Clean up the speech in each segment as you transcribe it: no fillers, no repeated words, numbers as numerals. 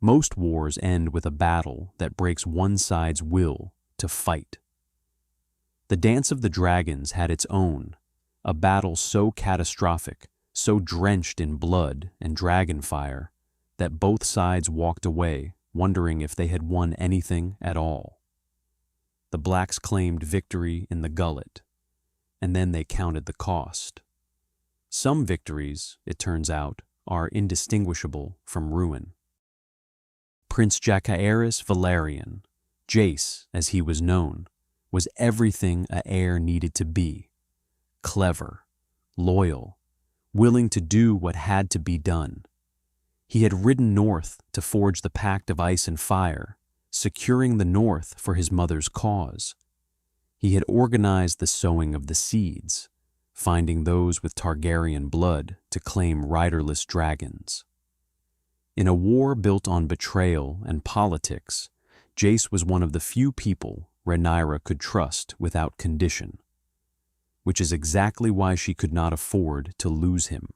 Most wars end with a battle that breaks one side's will to fight. The Dance of the Dragons had its own, a battle so catastrophic, so drenched in blood and dragon fire, that both sides walked away wondering if they had won anything at all. The blacks claimed victory in the Gullet, and then they counted the cost. Some victories, it turns out, are indistinguishable from ruin. Prince Jacaeris Valerian, Jace as he was known, was everything a heir needed to be: clever, loyal, willing to do what had to be done. He had ridden north to forge the Pact of Ice and Fire, securing the North for his mother's cause. He had organized the sowing of the seeds, finding those with Targaryen blood to claim riderless dragons. In a war built on betrayal and politics, Jace was one of the few people Rhaenyra could trust without condition, which is exactly why she could not afford to lose him.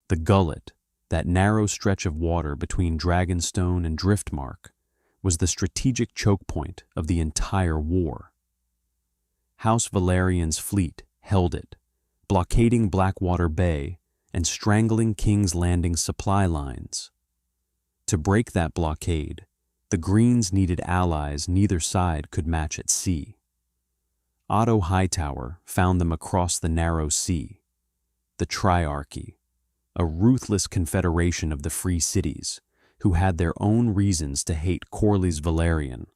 The Gullet, that narrow stretch of water between Dragonstone and Driftmark, was the strategic choke point of the entire war. House Valerian's fleet held it, blockading Blackwater Bay and strangling King's Landing's supply lines. To break that blockade, the Greens needed allies neither side could match at sea. Otto Hightower found them across the narrow sea, the Triarchy, a ruthless confederation of the free cities who had their own reasons to hate Corlys Velaryon,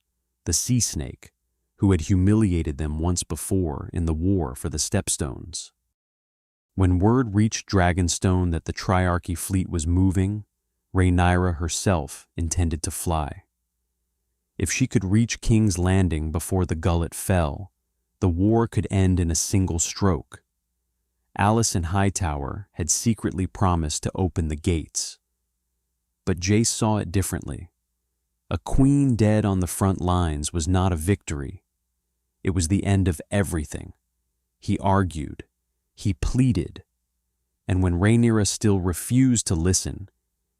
the Sea Snake, who had humiliated them once before in the war for the Stepstones. When word reached Dragonstone that the Triarchy fleet was moving, Rhaenyra herself intended to fly. If she could reach King's Landing before the Gullet fell, the war could end in a single stroke. Alicent Hightower had secretly promised to open the gates. But Jace saw it differently. A queen dead on the front lines was not a victory. It was the end of everything. He argued. He pleaded. And when Rhaenyra still refused to listen,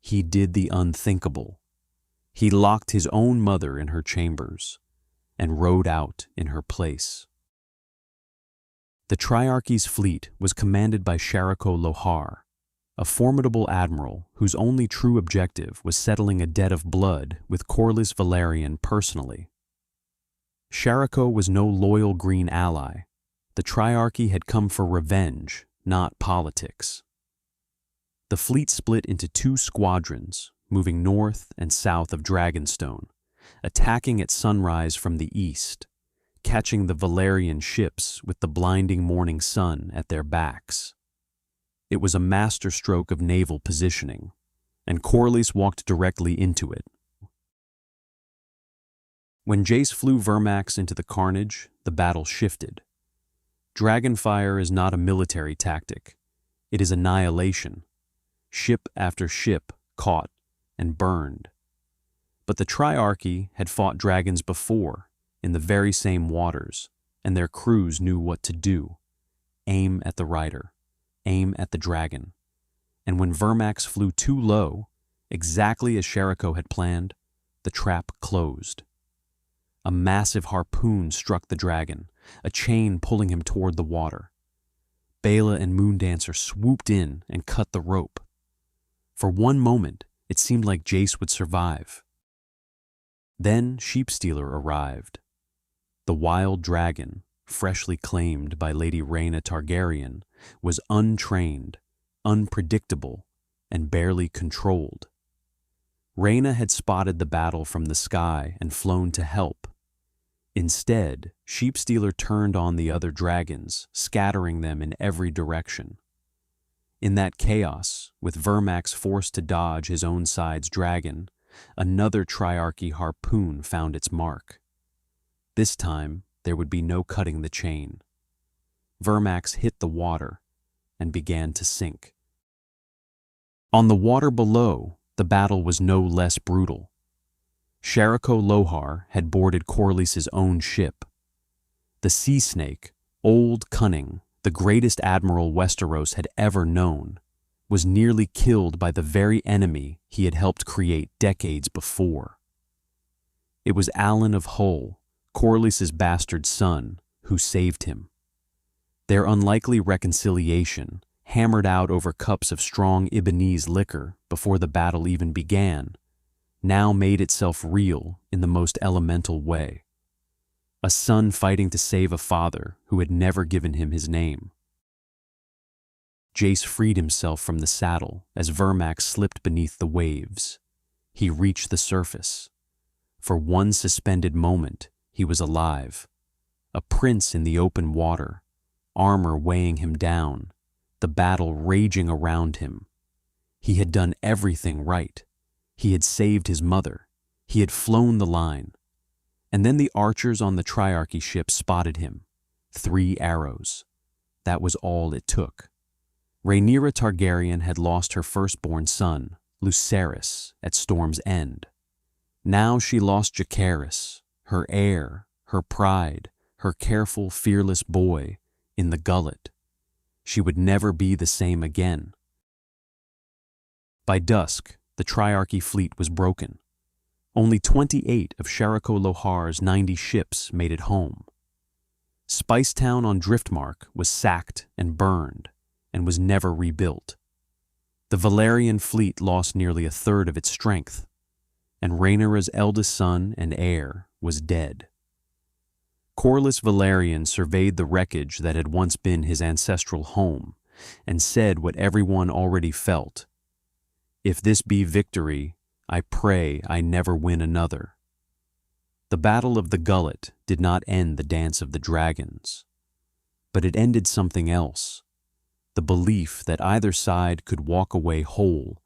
he did the unthinkable. He locked his own mother in her chambers and rode out in her place. The Triarchy's fleet was commanded by Shariko Lohar, a formidable admiral whose only true objective was settling a debt of blood with Corlys Velaryon personally. Shariko was no loyal green ally. The Triarchy had come for revenge, not politics. The fleet split into two squadrons, moving north and south of Dragonstone, attacking at sunrise from the east, catching the Velaryon ships with the blinding morning sun at their backs. It was a masterstroke of naval positioning, and Corlys walked directly into it. When Jace flew Vermax into the carnage, the battle shifted. Dragonfire is not a military tactic. It is annihilation. Ship after ship caught and burned. But the Triarchy had fought dragons before, in the very same waters, and their crews knew what to do. Aim at the rider, aim at the dragon. And when Vermax flew too low, exactly as Shariko had planned, the trap closed. A massive harpoon struck the dragon, a chain pulling him toward the water. Bela and Moondancer swooped in and cut the rope. For one moment, it seemed like Jace would survive. Then Sheepstealer arrived. The wild dragon, freshly claimed by Lady Rhaena Targaryen, was untrained, unpredictable, and barely controlled. Rhaena had spotted the battle from the sky and flown to help. Instead, Sheepstealer turned on the other dragons, scattering them in every direction. In that chaos, with Vermax forced to dodge his own side's dragon, another Triarchy harpoon found its mark. This time, there would be no cutting the chain. Vermax hit the water and began to sink. On the water below, the battle was no less brutal. Shariko Lohar had boarded Corlys's own ship. The Sea Snake, old, cunning, the greatest admiral Westeros had ever known, was nearly killed by the very enemy he had helped create decades before. It was Alan of Hull, Corlys's bastard son, who saved him. Their unlikely reconciliation, hammered out over cups of strong Ibonese liquor before the battle even began, now made itself real in the most elemental way. A son fighting to save a father who had never given him his name. Jace freed himself from the saddle as Vermac slipped beneath the waves. He reached the surface. For one suspended moment, he was alive. A prince in the open water, armor weighing him down, the battle raging around him. He had done everything right. He had saved his mother. He had flown the line. And then the archers on the Triarchy ship spotted him. 3 arrows. That was all it took. Rhaenyra Targaryen had lost her firstborn son, Lucerys, at Storm's End. Now she lost Jacaerys, her heir, her pride, her careful, fearless boy, in the Gullet. She would never be the same again. By dusk, the Triarchy fleet was broken. Only 28 of Sharako Lohar's 90 ships made it home. Spicetown on Driftmark was sacked and burned, and was never rebuilt. The Valyrian fleet lost nearly a third of its strength, and Rhaenyra's eldest son and heir was dead. Corlys Velaryon surveyed the wreckage that had once been his ancestral home, and said what everyone already felt. "If this be victory, I pray I never win another." The Battle of the Gullet did not end the Dance of the Dragons, but it ended something else. The belief that either side could walk away whole